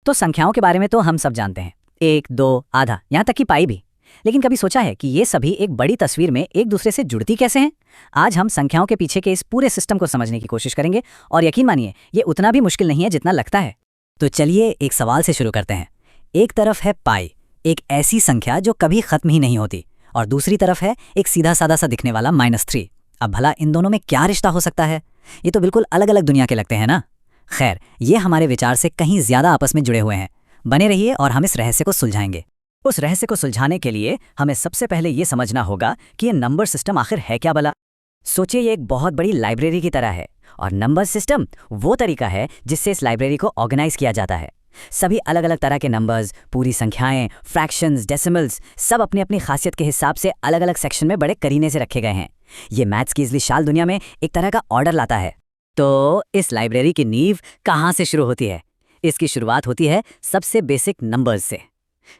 तो संख्याओं के बारे में तो हम सब जानते हैं, एक, दो, आधा, यहाँ तक कि पाई भी। लेकिन कभी सोचा है कि ये सभी एक बड़ी तस्वीर में एक दूसरे से जुड़ती कैसे हैं? आज हम संख्याओं के पीछे के इस पूरे सिस्टम को समझने की कोशिश करेंगे, और यकीन मानिए ये उतना भी मुश्किल नहीं है जितना लगता है। तो चलिए एक सवाल से शुरू करते हैं। एक तरफ है पाई, एक ऐसी संख्या जो कभी खत्म ही नहीं होती, और दूसरी तरफ है एक सीधा सादा सा दिखने वाला -3। अब भला इन दोनों में क्या रिश्ता हो सकता है? ये तो बिल्कुल अलग अलग दुनिया के लगते हैं ना। खैर, ये हमारे विचार से कहीं ज्यादा आपस में जुड़े हुए हैं। बने रहिए और हम इस रहस्य को सुलझाएंगे। उस रहस्य को सुलझाने के लिए हमें सबसे पहले ये समझना होगा कि ये नंबर सिस्टम आखिर है क्या भला। सोचिए ये एक बहुत बड़ी लाइब्रेरी की तरह है, और नंबर सिस्टम वो तरीका है जिससे इस लाइब्रेरी को ऑर्गेनाइज किया जाता है। सभी अलग अलग तरह के नंबर्स, पूरी संख्याएं, फ्रैक्शंस, डेसिमल्स, सब अपनी अपनी खासियत के हिसाब से अलग अलग सेक्शन में बड़े करीने से रखे गए हैं। ये मैथ्स की इस विशाल दुनिया में एक तरह का ऑर्डर लाता है। तो इस लाइब्रेरी की नींव कहाँ से शुरू होती है? इसकी शुरुआत होती है सबसे बेसिक नंबर्स से।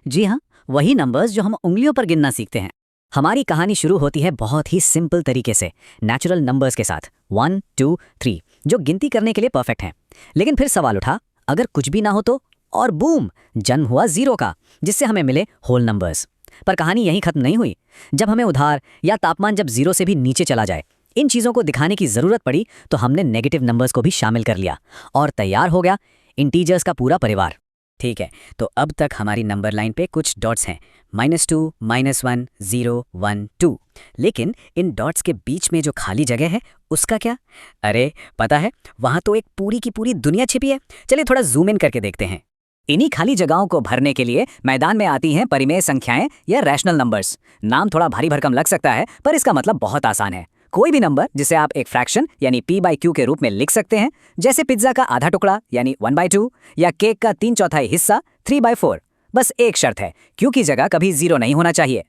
जी हाँ, वही नंबर्स जो हम उंगलियों पर गिनना सीखते हैं। हमारी कहानी शुरू होती है बहुत ही सिंपल तरीके से, नेचुरल नंबर्स के साथ, 1, 2, 3, जो गिनती करने के लिए परफेक्ट हैं। लेकिन फिर सवाल उठा, अगर कुछ भी ना हो तो? और बूम, जन्म हुआ 0 का, जिससे हमें मिले होल नंबर्स। पर कहानी यहीं खत्म नहीं हुई। जब हमें उधार या तापमान जब 0 से भी नीचे चला जाए, इन चीज़ों को दिखाने की ज़रूरत पड़ी, तो हमने नेगेटिव नंबर्स को भी शामिल कर लिया, और तैयार हो गया इंटीजर्स का पूरा परिवार। ठीक है, तो अब तक हमारी नंबर लाइन पे कुछ डॉट्स हैं, -2, -1, 0, 1, 2। लेकिन इन डॉट्स के बीच में जो खाली जगह है, उसका क्या? अरे पता है, वहाँ तो एक पूरी की पूरी दुनिया छिपी है। चलिए थोड़ा जूम इन करके देखते हैं। इन्हीं खाली जगहों को भरने के लिए मैदान में आती हैं परिमेय संख्याएं या रैशनल नंबर्स। नाम थोड़ा भारी भरकम लग सकता है, पर इसका मतलब बहुत आसान है। कोई भी नंबर जिसे आप एक फ्रैक्शन यानी p/q के रूप में लिख सकते हैं, जैसे पिज्जा का आधा टुकड़ा यानी 1/2, या केक का 3/4 हिस्सा 3/4। बस एक शर्त है, q की जगह कभी 0 नहीं होना चाहिए।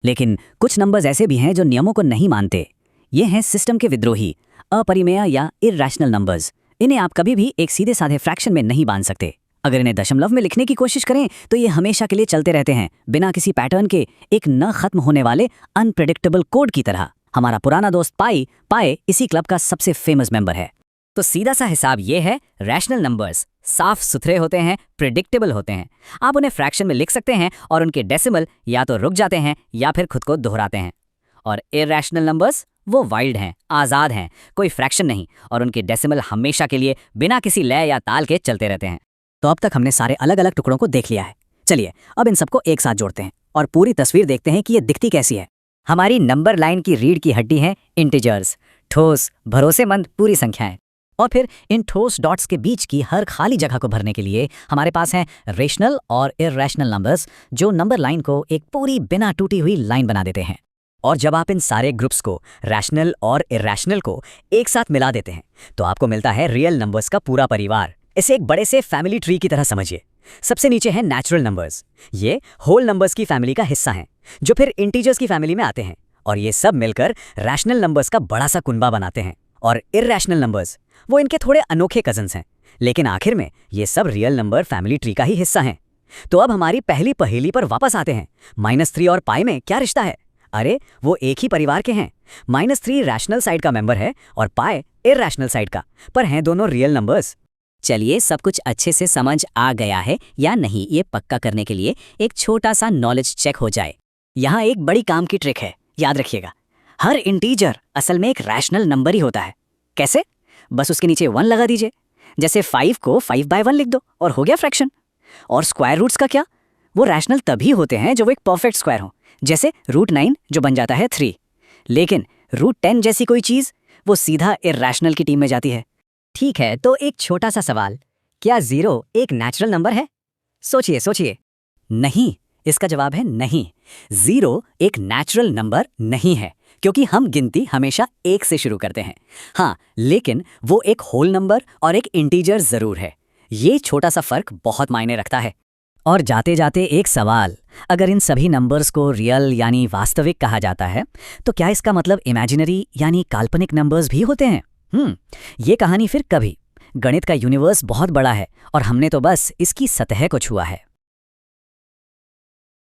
लेकिन कुछ नंबर्स ऐसे भी हैं जो नियमों को नहीं मानते। ये हैं सिस्टम के विद्रोही, अपरिमेय या इर्रेशनल नंबर्स। इन्हें आप कभी भी एक सीधे साधे फ्रैक्शन में नहीं बांध सकते। अगर इन्हें दशमलव में लिखने की कोशिश करें तो ये हमेशा के लिए चलते रहते हैं, बिना किसी पैटर्न के, एक न खत्म होने वाले अनप्रेडिक्टेबल कोड की तरह। हमारा पुराना दोस्त पाए इसी क्लब का सबसे फेमस मेंबर है। तो सीधा सा हिसाब ये है, रैशनल नंबर्स साफ सुथरे होते हैं, प्रेडिक्टेबल होते हैं। आप उन्हें फ्रैक्शन में लिख सकते हैं, और उनके डेसिमल या तो रुक जाते हैं या फिर खुद को दोहराते हैं। और इर्रेशनल नंबर्स, वो वाइल्ड हैं, आज़ाद हैं, कोई फ्रैक्शन नहीं, और उनके डेसिमल हमेशा के लिए बिना किसी लय या ताल के चलते रहते हैं। तो अब तक हमने सारे अलग अलग टुकड़ों को देख लिया है। चलिए अब इन सबको एक साथ जोड़ते हैं और पूरी तस्वीर देखते हैं कि ये दिखती कैसी है। हमारी नंबर लाइन की रीढ़ की हड्डी हैं इंटीजर्स, ठोस, भरोसेमंद पूरी संख्याएं। और फिर इन ठोस डॉट्स के बीच की हर खाली जगह को भरने के लिए हमारे पास हैं रेशनल और इर्रेशनल नंबर्स, जो नंबर लाइन को एक पूरी बिना टूटी हुई लाइन बना देते हैं। और जब आप इन सारे ग्रुप्स को, रैशनल और इर्रेशनल को, एक साथ मिला देते हैं, तो आपको मिलता है रियल नंबर्स का पूरा परिवार। इसे एक बड़े से फैमिली ट्री की तरह समझिए। सबसे नीचे है नेचुरल नंबर्स। ये होल नंबर्स की फैमिली का हिस्सा हैं, जो फिर इंटीजर्स की फैमिली में आते हैं, और ये सब मिलकर रैशनल नंबर्स का बड़ा सा कुनबा बनाते हैं। और इर्रेशनल नंबर्स, वो इनके थोड़े अनोखे कजन्स हैं, लेकिन आखिर में ये सब रियल नंबर फैमिली ट्री का ही हिस्सा हैं। तो अब हमारी पहली पहेली पर वापस आते हैं। -3 और पाई में क्या रिश्ता है? अरे वो एक ही परिवार के हैं। -3 रैशनल साइड का मेंबर है और पाई इर्रेशनल साइड का, पर हैं दोनों रियल नंबर्स। चलिए सब कुछ अच्छे से समझ आ गया है या नहीं, ये पक्का करने के लिए एक छोटा सा नॉलेज चेक हो जाए। यहाँ एक बड़ी काम की ट्रिक है, याद रखिएगा। हर इंटीजर असल में एक रैशनल नंबर ही होता है। कैसे? बस उसके नीचे 1 लगा दीजिए। जैसे 5 को 5/1 लिख दो और हो गया फ्रैक्शन। और स्क्वायर रूट्स का क्या? वो रैशनल तभी होते हैं जो वो एक परफेक्ट स्क्वायर हो, जैसे √9 जो बन जाता है 3। लेकिन √10 जैसी कोई चीज़, वो सीधा इर्रेशनल की टीम में जाती है। ठीक है, तो एक छोटा सा सवाल, क्या 0 एक नेचुरल नंबर है? सोचिए। नहीं, इसका जवाब है नहीं। 0 एक नेचुरल नंबर नहीं है, क्योंकि हम गिनती हमेशा 1 से शुरू करते हैं। हाँ, लेकिन वो एक होल नंबर और एक इंटीजर जरूर है। ये छोटा सा फर्क बहुत मायने रखता है। और जाते जाते एक सवाल, अगर इन सभी नंबर्स को रियल यानी वास्तविक कहा जाता है, तो क्या इसका मतलब इमेजिनरी यानी काल्पनिक नंबर्स भी होते हैं? ये कहानी फिर कभी। गणित का यूनिवर्स बहुत बड़ा है, और हमने तो बस इसकी सतह को छुआ है।